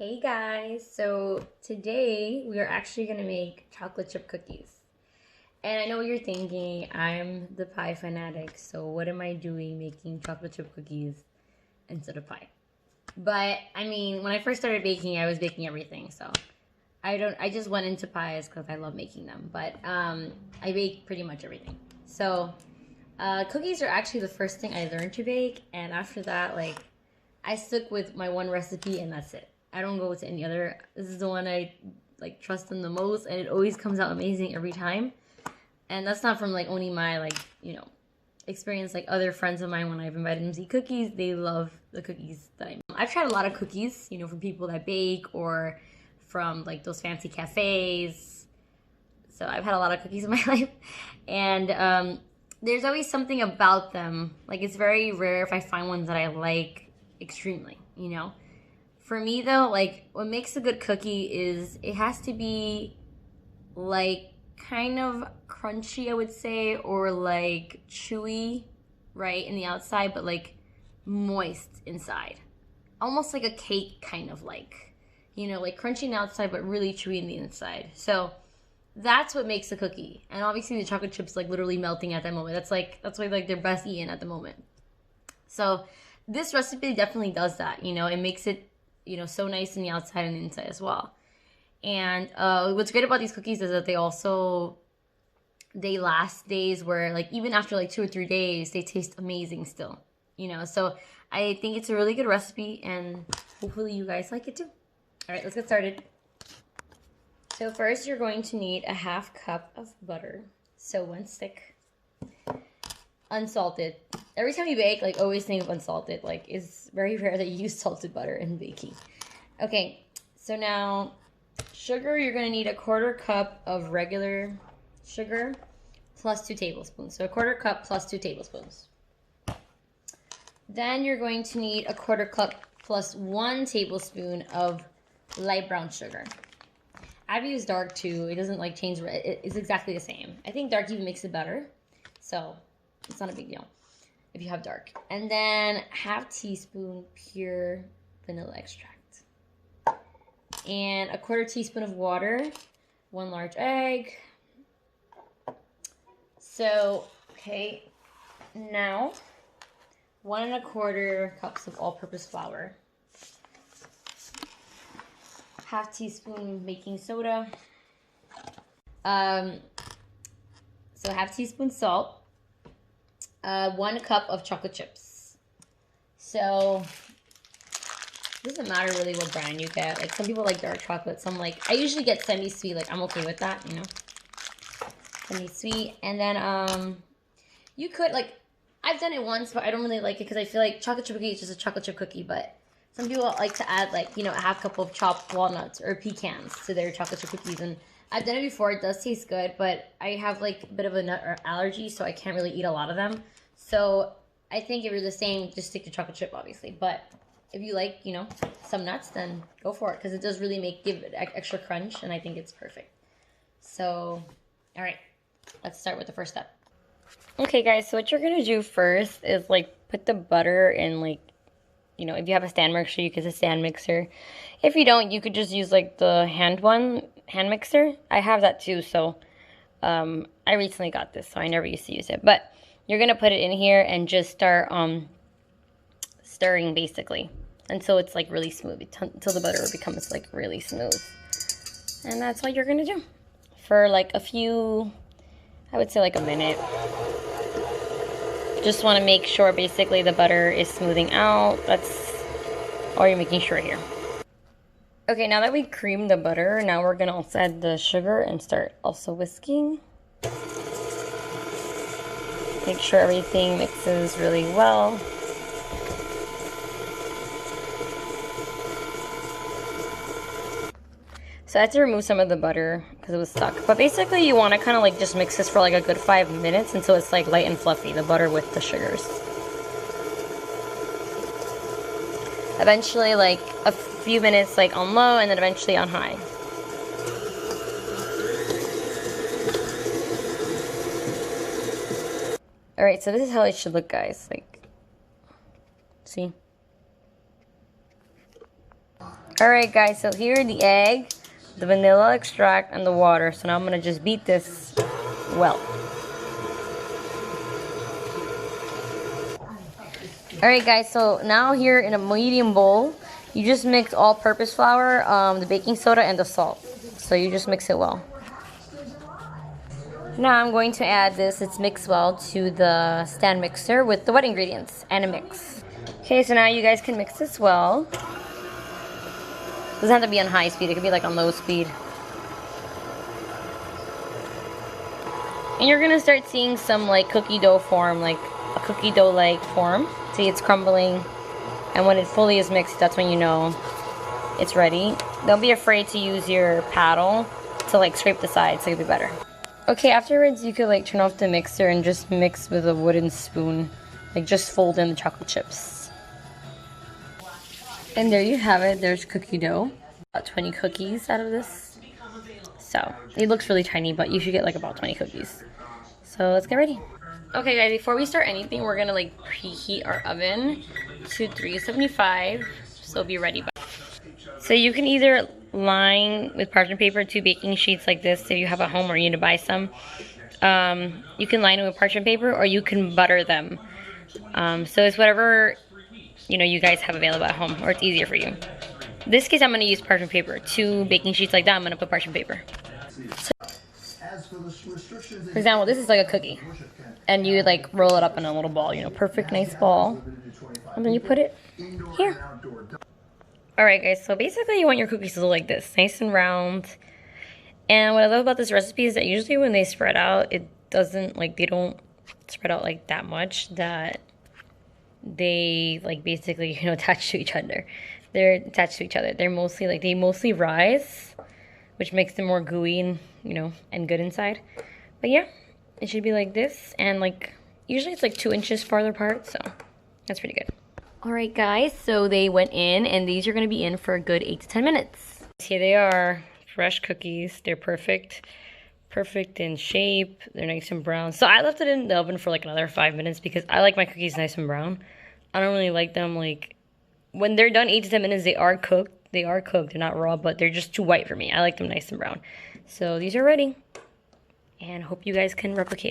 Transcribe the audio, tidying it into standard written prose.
Hey guys, so today we are actually gonna make chocolate chip cookies. And I know what you're thinking, I'm the pie fanatic, so what am I doing making chocolate chip cookies instead of pie? But I mean, when I first started baking, I was baking everything, so I just went into pies because I love making them. But I bake pretty much everything. So cookies are actually the first thing I learned to bake, and after that, like I stuck with my one recipe and that's it. I don't go to any other. This is the one I like trust them the most, and it always comes out amazing every time. And that's not from like only my experience. Like other friends of mine, when I've invited them to eat cookies, they love the cookies that I make. I've tried a lot of cookies, from people that bake or from like those fancy cafes. So I've had a lot of cookies in my life, and there's always something about them. Like it's very rare if I find ones that I like extremely. For me though, like what makes a good cookie is it has to be like kind of crunchy, I would say, or like chewy, right, in the outside, but like moist inside. Almost like a cake kind of like crunchy on the outside but really chewy in the inside. So that's what makes a cookie. And obviously the chocolate chips like literally melting at that moment. That's why like they're best eaten at the moment. So this recipe definitely does that. It makes it so nice on the outside and the inside as well. And what's great about these cookies is that they last days, where like even after like 2 or 3 days they taste amazing still. So I think it's a really good recipe, and hopefully you guys like it too. All right, let's get started. So first you're going to need a 1/2 cup of butter. So 1 stick. Unsalted. Every time you bake, like always think of unsalted. Like it's very rare that you use salted butter in baking. Okay, so now sugar, you're gonna need a 1/4 cup of regular sugar plus 2 tablespoons. So a 1/4 cup plus 2 tablespoons. Then you're going to need a 1/4 cup plus 1 tablespoon of light brown sugar. I've used dark too. It doesn't like change. It's exactly the same. I think dark even makes it better. So it's not a big deal if you have dark. And then 1/2 teaspoon pure vanilla extract. And a 1/4 teaspoon of water. 1 large egg. So, okay. Now, 1 1/4 cups of all-purpose flour. 1/2 teaspoon baking soda. So 1/2 teaspoon salt. 1 cup of chocolate chips. So it doesn't matter really what brand you get. Like some people like dark chocolate, some like, I usually get semi-sweet. Like I'm okay with that, semi-sweet. And then you could like, I've done it once, but I don't really like it because I feel like chocolate chip cookie is just a chocolate chip cookie. But some people like to add like a 1/2 cup of chopped walnuts or pecans to their chocolate chip cookies, and I've done it before. It does taste good, but I have like a bit of a nut allergy, so I can't really eat a lot of them. So I think if you're the same, just stick to chocolate chip, obviously. But if you like, some nuts, then go for it, because it does really give it extra crunch, and I think it's perfect. So, all right, let's start with the first step. Okay, guys, so what you're going to do first is, like, put the butter in, like, if you have a stand mixer, you can use a stand mixer. If you don't, you could just use, like, the hand mixer. I have that, too, so I recently got this, so I never used to use it. But you're going to put it in here and just start stirring, basically, until it's like really smooth, until the butter becomes like really smooth. And that's what you're gonna do for like a few, I would say like a minute. Just want to make sure basically the butter is smoothing out. That's all you're making sure here. Okay, now that we creamed the butter, now we're gonna also add the sugar and start also whisking. Make sure everything mixes really well. So I had to remove some of the butter because it was stuck. But basically you want to kind of like just mix this for like a good 5 minutes until it's like light and fluffy, the butter with the sugars. Eventually like a few minutes like on low, and then eventually on high. Alright, so this is how it should look, guys. Like, see? Alright guys, so here are the egg, the vanilla extract, and the water. So now I'm going to just beat this well. Alright guys, so now here in a medium bowl, you just mix all-purpose flour, the baking soda, and the salt. So you just mix it well. Now I'm going to add this, it's mixed well, to the stand mixer with the wet ingredients and a mix. Okay, so now you guys can mix this well. It doesn't have to be on high speed, it could be like on low speed. And you're gonna start seeing some like cookie dough form, like a cookie dough like form. See, it's crumbling. And when it fully is mixed, that's when you know it's ready. Don't be afraid to use your paddle to like scrape the sides so it'll be better. Okay, afterwards you could like turn off the mixer and just mix with a wooden spoon. Like just fold in the chocolate chips. And there you have it, there's cookie dough. About 20 cookies out of this. So, it looks really tiny, but you should get like about 20 cookies. So let's get ready. Okay guys, before we start anything, we're gonna like preheat our oven to 375. So be ready. So you can either line with parchment paper 2 baking sheets like this if you have at home or you need to buy some. You can line it with parchment paper or you can butter them. So it's whatever you guys have available at home or it's easier for you. In this case I'm going to use parchment paper. 2 baking sheets like that, I'm going to put parchment paper. So, for example, this is like a cookie. And you like roll it up in a little ball, perfect nice ball. And then you put it here. Alright guys, so basically you want your cookies to look like this, nice and round. And what I love about this recipe is that usually when they spread out, it doesn't, like, they don't spread out like that much that they like basically, attach to each other. They're attached to each other. They're mostly like, they mostly rise, which makes them more gooey and, and good inside. But yeah, it should be like this. And like, usually it's like 2 inches farther apart, so that's pretty good. Alright guys, so they went in and these are going to be in for a good 8 to 10 minutes. Here they are, fresh cookies. They're perfect in shape. They're nice and brown. So I left it in the oven for like another 5 minutes because I like my cookies nice and brown. I don't really like them like, when they're done 8 to 10 minutes, they are cooked. They are cooked, they're not raw, but they're just too white for me. I like them nice and brown. So these are ready. And hope you guys can replicate.